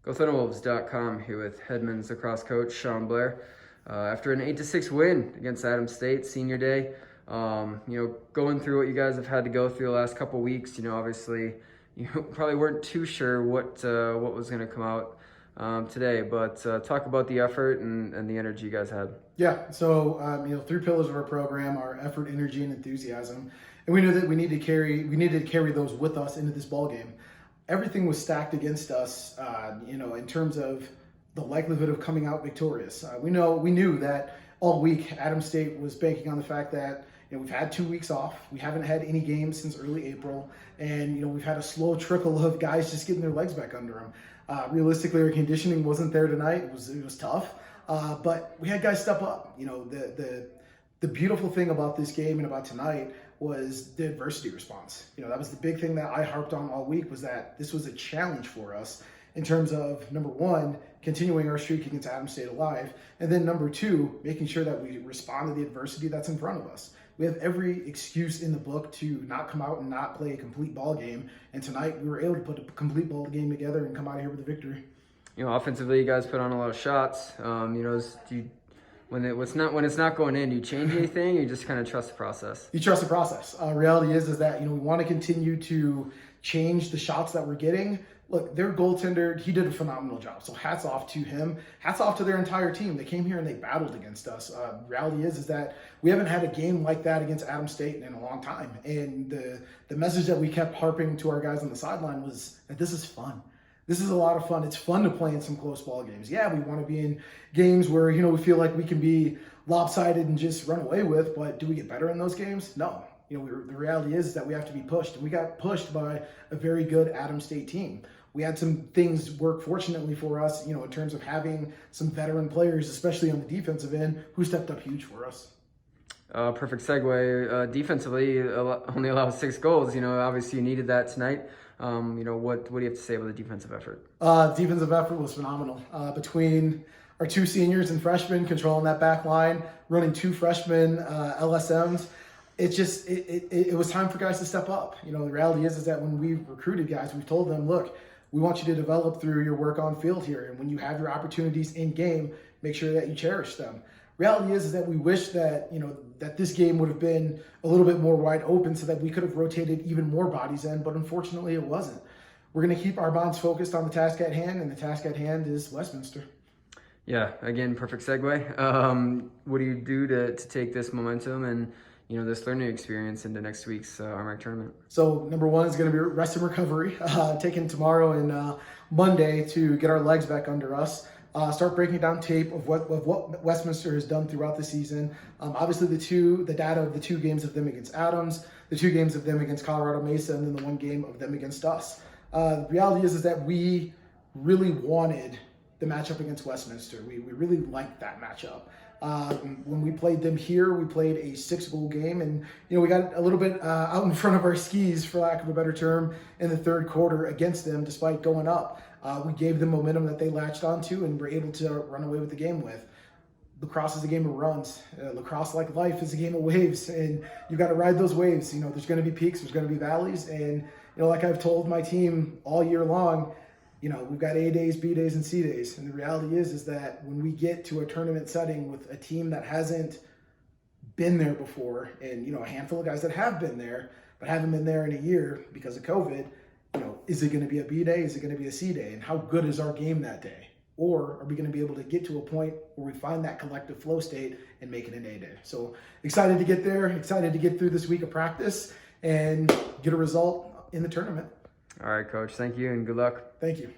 GoThunderWolves.com here with Headman's lacrosse coach Blair. After an 8-6 win against Adams State senior day, going through what you guys have had to go through the last couple weeks, obviously you probably weren't too sure what was going to come out today, but talk about the effort and the energy you guys had. Yeah, so 3 pillars of our program are effort, energy, and enthusiasm, and we knew that we needed to carry those with us into this ball game. Everything was stacked against us, in terms of the likelihood of coming out victorious. We knew that all week Adams State was banking on the fact that we've had 2 weeks off. We haven't had any games since early April, and we've had a slow trickle of guys just getting their legs back under them. Realistically, our conditioning wasn't there tonight. It was tough, but we had guys step up. The beautiful thing about this game and about tonight was the adversity response. That was the big thing that I harped on all week, was that this was a challenge for us in terms of, number one, continuing our streak against Adams State alive, and then number two, making sure that we respond to the adversity that's in front of us. We have every excuse in the book to not come out and not play a complete ball game, and tonight we were able to put a complete ball game together and come out of here with a victory. Offensively, you guys put on a lot of shots. When it's not going in, do you change anything? Or you just kind of trust the process? You trust the process. Reality is that we want to continue to change the shots that we're getting. Look, their goaltender, he did a phenomenal job. So hats off to him. Hats off to their entire team. They came here and they battled against us. Reality is that we haven't had a game like that against Adams State in a long time. And the message that we kept harping to our guys on the sideline was that this is fun. This is a lot of fun. It's fun to play in some close ball games. Yeah, we want to be in games where, we feel like we can be lopsided and just run away with, but do we get better in those games? No. The reality is that we have to be pushed, and we got pushed by a very good Adams State team. We had some things work fortunately for us, in terms of having some veteran players, especially on the defensive end, who stepped up huge for us. Perfect segue. Defensively, only allowed 6 goals. Obviously you needed that tonight. What do you have to say about the defensive effort? Defensive effort was phenomenal. Between our 2 seniors and freshmen controlling that back line, running 2 freshmen LSMs, it was time for guys to step up. The reality is that when we've recruited guys, we've told them, look, we want you to develop through your work on field here, and when you have your opportunities in game, make sure that you cherish them. Reality is that we wish that that this game would have been a little bit more wide open so that we could have rotated even more bodies in, but unfortunately it wasn't. We're going to keep our minds focused on the task at hand, and the task at hand is Westminster. Yeah, again, perfect segue. What do you do to take this momentum and this learning experience into next week's RMAC tournament? So number one is going to be rest and recovery, taking tomorrow and Monday to get our legs back under us. Start breaking down tape of what Westminster has done throughout the season. Obviously the data of the 2 games of them against Adams, the 2 games of them against Colorado Mesa, and then the 1 game of them against us. The reality is that we really wanted the matchup against Westminster. We really liked that matchup. When we played them here, we played a 6-goal game, and we got a little bit out in front of our skis, for lack of a better term, in the 3rd quarter against them, despite going up. We gave them momentum that they latched onto and were able to run away with the game with. Lacrosse is a game of runs. Lacrosse, like life, is a game of waves, and you got to ride those waves. There's going to be peaks, there's going to be valleys, and like I've told my team all year long, we've got A days, B days, and C days. And the reality is that when we get to a tournament setting with a team that hasn't been there before, and a handful of guys that have been there but haven't been there in a year because of COVID, is it going to be a B day? Is it going to be a C day? And how good is our game that day? Or are we going to be able to get to a point where we find that collective flow state and make it an A day? So excited to get there, excited to get through this week of practice and get a result in the tournament. All right, Coach. Thank you and good luck. Thank you.